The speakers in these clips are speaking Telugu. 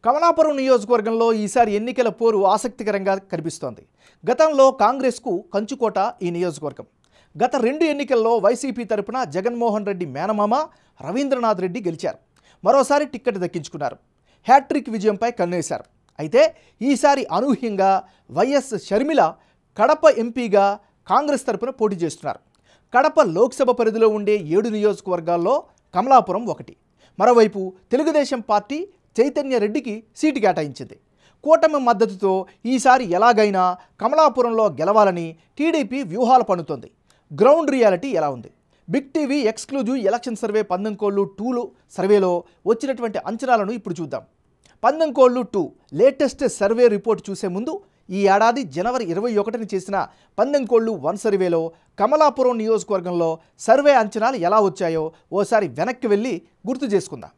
కమలాపురం నియోజకవర్గంలో ఈసారి ఎన్నికల పోరు ఆసక్తికరంగా కనిపిస్తోంది. గతంలో కాంగ్రెస్కు కంచుకోట ఈ నియోజకవర్గం. గత 2 ఎన్నికల్లో వైసీపీ తరపున జగన్మోహన్ రెడ్డి మేనమామ రవీంద్రనాథ్ రెడ్డి గెలిచారు. మరోసారి టిక్కెట్ దక్కించుకున్నారు. హ్యాట్రిక్ విజయంపై కన్నేశారు. అయితే ఈసారి అనూహ్యంగా వైఎస్ షర్మిల కడప ఎంపీగా కాంగ్రెస్ తరపున పోటీ చేస్తున్నారు. కడప లోక్సభ పరిధిలో ఉండే 7 నియోజకవర్గాల్లో కమలాపురం ఒకటి. మరోవైపు తెలుగుదేశం పార్టీ చైతన్య రెడ్డికి సీటు కేటాయించింది. కూటమి మద్దతుతో ఈసారి ఎలాగైనా కమలాపురంలో గెలవాలని టీడీపీ వ్యూహాలు పన్నుతోంది. గ్రౌండ్ రియాలిటీ ఎలా ఉంది? Big TV exclusive election survey పందెంకోళ్ళు 2 సర్వేలో వచ్చినటువంటి అంచనాలను ఇప్పుడు చూద్దాం. పందెంకోళ్ళు 2 లేటెస్ట్ సర్వే రిపోర్ట్ చూసే ముందు ఈ ఏడాది జనవరి 21ని చేసిన పందెంకోళ్ళు 1 సర్వేలో కమలాపురం నియోజకవర్గంలో సర్వే అంచనాలు ఎలా వచ్చాయో ఓసారి వెనక్కి వెళ్ళి గుర్తు చేసుకుందాం.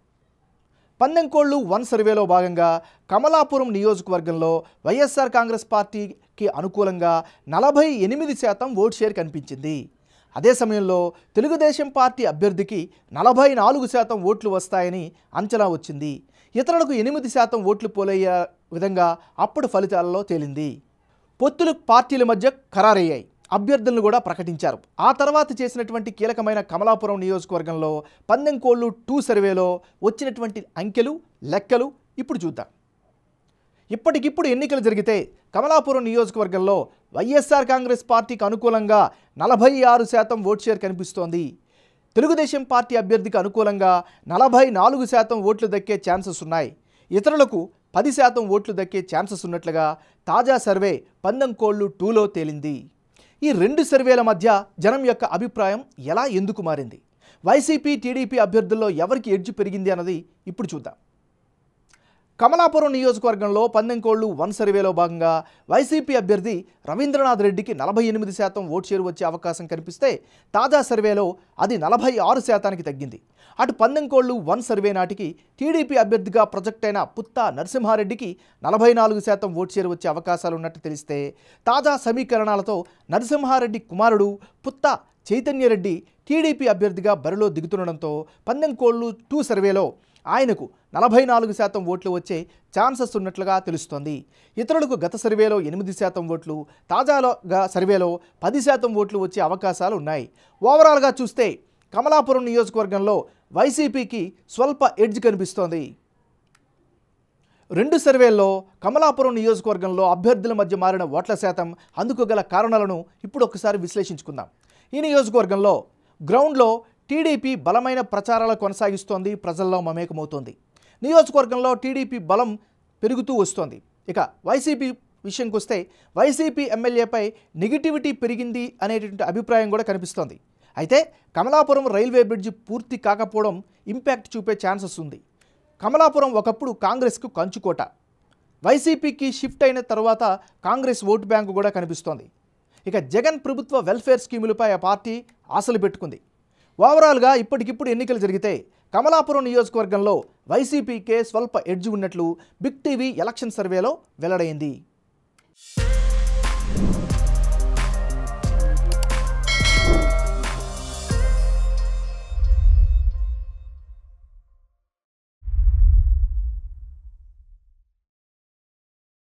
పందెంకోళ్ళు 1 సర్వేలో భాగంగా కమలాపురం నియోజకవర్గంలో వైఎస్ఆర్ కాంగ్రెస్ పార్టీకి అనుకూలంగా 48% ఓట్ షేర్ కనిపించింది. అదే సమయంలో తెలుగుదేశం పార్టీ అభ్యర్థికి 44% ఓట్లు వస్తాయని అంచనా వచ్చింది. ఇతరులకు 8% ఓట్లు పోలయ్యే విధంగా అప్పుడు ఫలితాలలో తేలింది. పొత్తులు పార్టీల మధ్య ఖరారయ్యాయి. అభ్యర్థులను కూడా ప్రకటించారు. ఆ తర్వాత చేసినటువంటి కీలకమైన కమలాపురం నియోజకవర్గంలో పందెంకోళ్ళు 2 సర్వేలో వచ్చినటువంటి అంకెలు లెక్కలు ఇప్పుడు చూద్దాం. ఇప్పటికిప్పుడు ఎన్నికలు జరిగితే కమలాపురం నియోజకవర్గంలో వైఎస్ఆర్ కాంగ్రెస్ పార్టీకి అనుకూలంగా 46% ఓట్ షేర్ కనిపిస్తోంది. తెలుగుదేశం పార్టీ అభ్యర్థికి అనుకూలంగా 44% ఓట్లు దక్కే ఛాన్సెస్ ఉన్నాయి. ఇతరులకు 10% ఓట్లు దక్కే ఛాన్సెస్ ఉన్నట్లుగా తాజా సర్వే పందెంకోళ్ళు 2లో తేలింది. ఈ 2 సర్వేల మధ్య జనం యొక్క అభిప్రాయం ఎలా ఎందుకు మారింది? వైసీపీ టీడీపీ అభ్యర్థుల్లో ఎవరికి ఎడ్జ్ పెరిగింది అన్నది ఇప్పుడు చూద్దాం. కమలాపురం నియోజకవర్గంలో పందెంకోళ్ళు 1 సర్వేలో భాగంగా వైసీపీ అభ్యర్థి రవీంద్రనాథ్ రెడ్డికి 48% ఓట్ షేర్ వచ్చే అవకాశం కనిపిస్తే తాజా సర్వేలో అది 46%కి తగ్గింది. అటు పందెంకోళ్ళు 1 సర్వే నాటికి టీడీపీ అభ్యర్థిగా ప్రొజెక్ట్ అయిన పుత్తా నరసింహారెడ్డికి 44% ఓట్ షేర్ వచ్చే అవకాశాలు ఉన్నట్టు తెలిస్తే తాజా సమీకరణాలతో నరసింహారెడ్డి కుమారుడు పుత్తా చైతన్యరెడ్డి టీడీపీ అభ్యర్థిగా బరిలో దిగుతుండడంతో పందెంకోళ్ళు 2 సర్వేలో ఆయనకు 44% ఓట్లు వచ్చే ఛాన్సెస్ ఉన్నట్లుగా తెలుస్తోంది. ఇతరులకు గత సర్వేలో 8% ఓట్లు, తాజాగా సర్వేలో 10% ఓట్లు వచ్చే అవకాశాలు ఉన్నాయి. ఓవరాల్గా చూస్తే కమలాపురం నియోజకవర్గంలో వైసీపీకి స్వల్ప ఎడ్జ్ కనిపిస్తోంది. 2 సర్వేల్లో కమలాపురం నియోజకవర్గంలో అభ్యర్థుల మధ్య మారిన ఓట్ల శాతం, అందుకు గల కారణాలను ఇప్పుడు ఒకసారి విశ్లేషించుకుందాం. ఈ నియోజకవర్గంలో గ్రౌండ్లో టీడీపీ బలమైన ప్రచారాలు కొనసాగిస్తోంది, ప్రజల్లో మమేకమవుతోంది. నియోజకవర్గంలో టీడీపీ బలం పెరుగుతూ వస్తోంది. ఇక వైసీపీ విషయంకి వస్తే వైసీపీ ఎమ్మెల్యేపై నెగిటివిటీ పెరిగింది అనేటువంటి అభిప్రాయం కూడా కనిపిస్తోంది. అయితే కమలాపురం రైల్వే బ్రిడ్జి పూర్తి కాకపోవడం ఇంపాక్ట్ చూపే ఛాన్సెస్ ఉంది. కమలాపురం ఒకప్పుడు కాంగ్రెస్కు కంచుకోట. వైసీపీకి షిఫ్ట్ అయిన తర్వాత కాంగ్రెస్ ఓటు బ్యాంకు కూడా కనిపిస్తోంది. ఇక జగన్ ప్రభుత్వ వెల్ఫేర్ స్కీములపై ఆ పార్టీ ఆశలు పెట్టుకుంది. ఓవరాల్గా ఇప్పటికిప్పుడు ఎన్నికలు జరిగితే కమలాపురం నియోజకవర్గంలో వైసీపీకే స్వల్ప ఎడ్జ్ ఉన్నట్లు బిగ్ టీవీ ఎలక్షన్ సర్వేలో వెల్లడైంది.